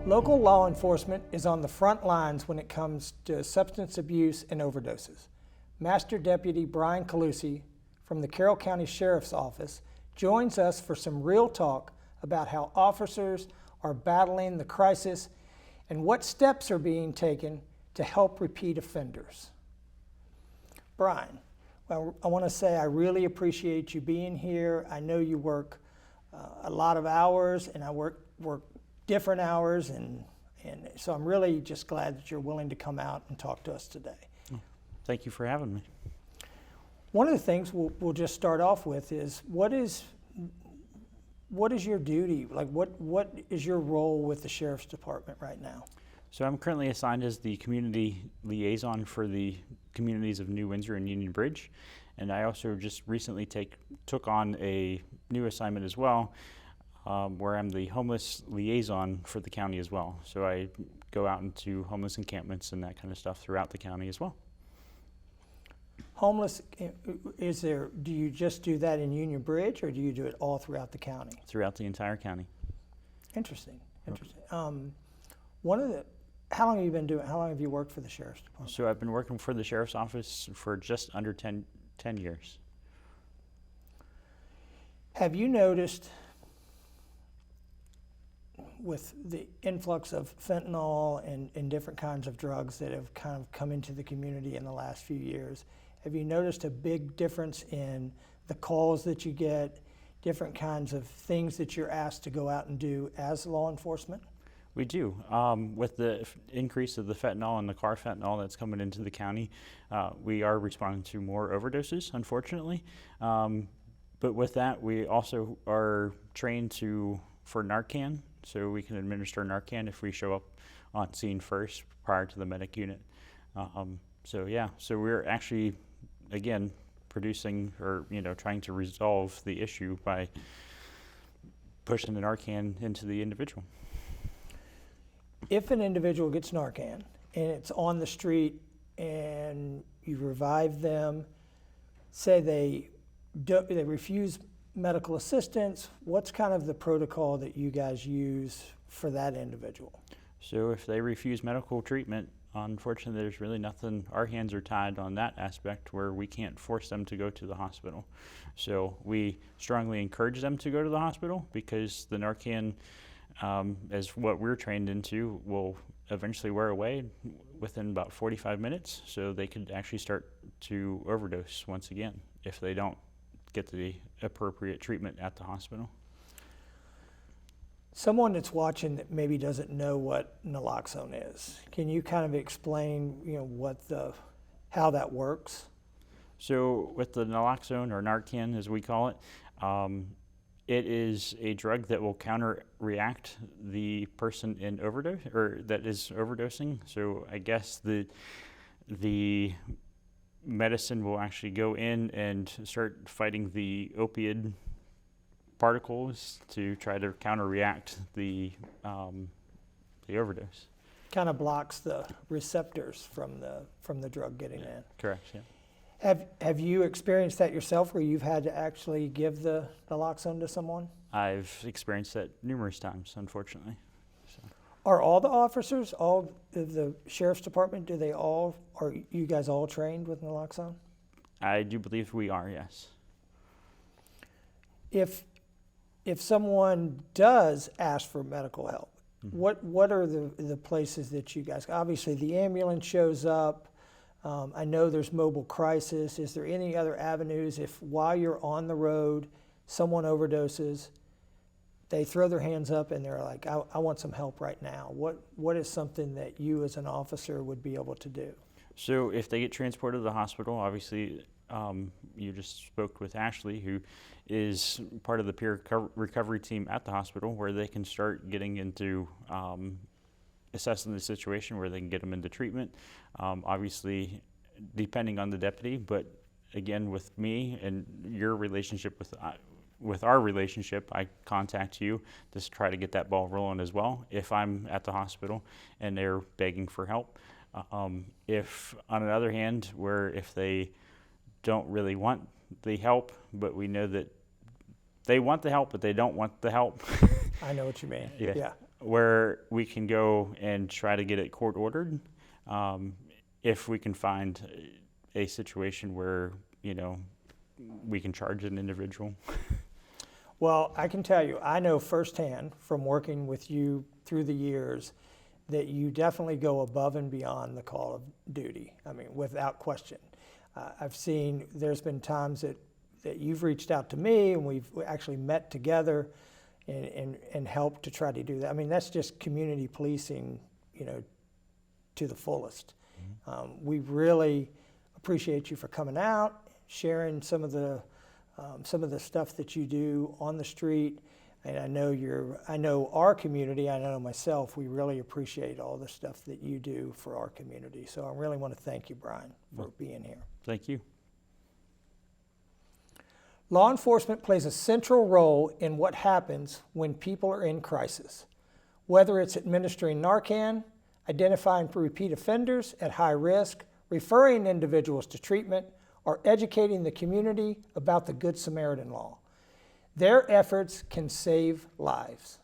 Local law enforcement is on the front lines when it comes to substance abuse and overdoses. Master Deputy Brian Colussy from the Carroll County Sheriff's Office joins us for some real talk about how officers are battling the crisis and what steps are being taken to help repeat offenders. Brian, well, I want to say I really appreciate you being here. I know you work a lot of hours, and I work different hours, and so I'm really just glad that you're willing to come out and talk to us today. Thank you for having me. One of the things we'll just start off with is what is your duty? Like what is your role with the Sheriff's Department right now? So I'm currently assigned as the community liaison for the communities of New Windsor and Union Bridge, and I also just recently took on a new assignment as well, where I'm the homeless liaison for the county as well. So I go out into homeless encampments and that kind of stuff throughout the county as well. Homeless, do you just do that in Union Bridge, or do you do it all throughout the county? Throughout the entire county. Interesting. How long have you worked for the Sheriff's Department? So I've been working for the Sheriff's Office for just under 10 years. Have you noticed, with the influx of fentanyl and different kinds of drugs that have kind of come into the community in the last few years, have you noticed a big difference in the calls that you get, different kinds of things that you're asked to go out and do as law enforcement? We do. With the increase of the fentanyl and the carfentanil that's coming into the county, we are responding to more overdoses, unfortunately. But with that, we also are trained for Narcan, so we can administer Narcan if we show up on scene first prior to the medic unit. So we're actually, again, producing or trying to resolve the issue by pushing the Narcan into the individual. If an individual gets Narcan and it's on the street and you revive them, say they refuse medical assistance, what's kind of the protocol that you guys use for that individual? So if they refuse medical treatment, unfortunately there's really nothing, our hands are tied on that aspect where we can't force them to go to the hospital. So we strongly encourage them to go to the hospital because the Narcan, as what we're trained into, will eventually wear away within about 45 minutes, so they could actually start to overdose once again if they don't get the appropriate treatment at the hospital. Someone that's watching that maybe doesn't know what naloxone is, can you kind of explain how that works? So with the naloxone, or Narcan as we call it, it is a drug that will counter-react the person in overdose, or that is overdosing. So I guess the medicine will actually go in and start fighting the opioid particles to try to counter-react the overdose. Kind of blocks the receptors from the drug getting in. Correct, yeah. Have you experienced that yourself, where you've had to actually give the naloxone to someone? I've experienced that numerous times, unfortunately. So. Are all the officers, all of the Sheriff's Department, are you guys all trained with naloxone? I do believe we are, yes. If someone does ask for medical help, mm-hmm. what are the places that you guys, obviously the ambulance shows up, I know there's mobile crisis. Is there any other avenues if while you're on the road, someone overdoses, they throw their hands up and they're like, I want some help right now? What is something that you as an officer would be able to do? So if they get transported to the hospital, obviously you just spoke with Ashley, who is part of the peer recovery team at the hospital, where they can start getting into assessing the situation, where they can get them into treatment. Obviously, depending on the deputy, but again, with me and your relationship with our relationship, I contact you to try to get that ball rolling as well if I'm at the hospital and they're begging for help. If, on the other hand, if they don't really want the help, but we know that they want the help, but they don't want the help. I know what you mean. Yeah. Yeah. where we can go and try to get it court ordered, if we can find a situation where, you know, we can charge an individual. Well, I can tell you, I know firsthand from working with you through the years that you definitely go above and beyond the call of duty. I mean, without question. I've seen, there's been times that you've reached out to me and we've actually met together and helped to try to do that. I mean, that's just community policing, you know, to the fullest. We really appreciate you for coming out, sharing some of the stuff that you do on the street. And I know our community, I know myself, we really appreciate all the stuff that you do for our community. So I really want to thank you, Brian, for being here. Thank you. Law enforcement plays a central role in what happens when people are in crisis, whether it's administering Narcan, identifying repeat offenders at high risk, referring individuals to treatment, or educating the community about the Good Samaritan law. Their efforts can save lives.